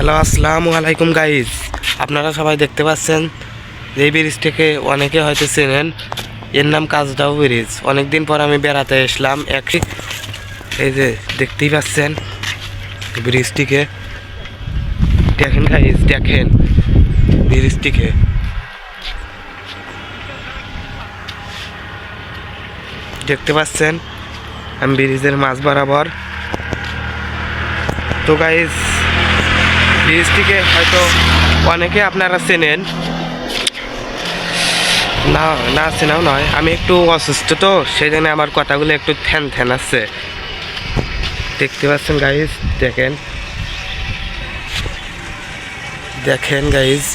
Hello, আসসালামু আলাইকুম guys. আপনারা সবাই দেখতে পাচ্ছেন এই ব্রিজটাকে অনেকে হয়তো চেনেন। এর নাম কাজডাউ ব্রিজ। অনেকদিন পর আমি বেড়াতে আসলাম। এই যে দেখতেই পাচ্ছেন ব্রিজটিকে, দেখেন গাইজ, দেখেন ব্রিজটিকে। দেখতে পাচ্ছেন আমি ব্রিজের মাঝ বরাবর। তো গাইজ, ব্রিজটিকে হয়তো অনেকে আপনারা চেনেন, না চেনাও নয়। আমি একটু অসুস্থ, তো সেই জন্য আমার কথাগুলো একটু থ্যান আসছে। দেখতে পাচ্ছেন গাইজ, দেখেন দেখেন গাইজ,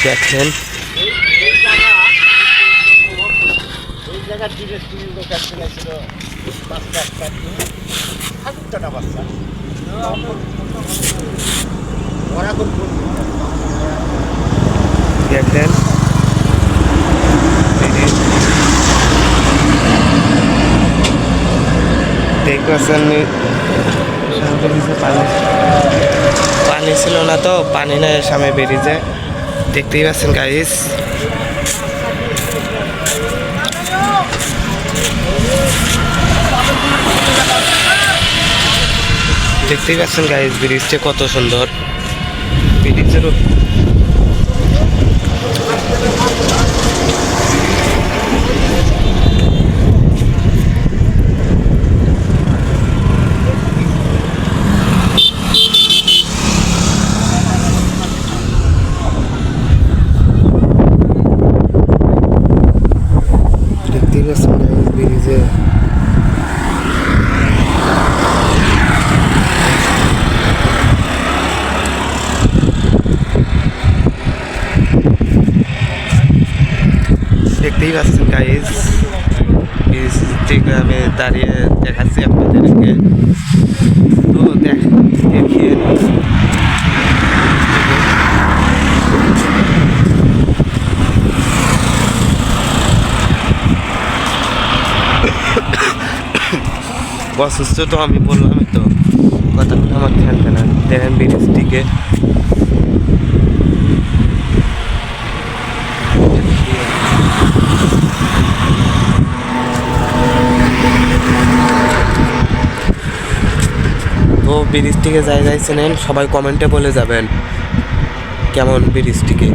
দেখেন দেখেন দেখতেছেন পানি ছিল না, তো পানি নাই সামনে বেরিয়ে। দেখতেই পাচ্ছেন গাইস, দেখতেই পাচ্ছেন গাইস ব্রিজটা কত সুন্দর। ব্রিজের দেখতেই পাচ্ছেন গাইস ব্রিজে দেখতেই পাচ্ছেন গাইজ। ব্রিজ থেকে আমি দাঁড়িয়ে দেখাচ্ছি আপনাদেরকে। তো দেখিয়ে অসুস্থ, তো আমি বললাম তো কথাগুলো আমার খেলতে না। দেখেন ব্রিজটিকে, তো ব্রিজটিকে জায়গায় চেনেন সবাই, কমেন্টে বলে যাবেন কেমন ব্রিজটিকে।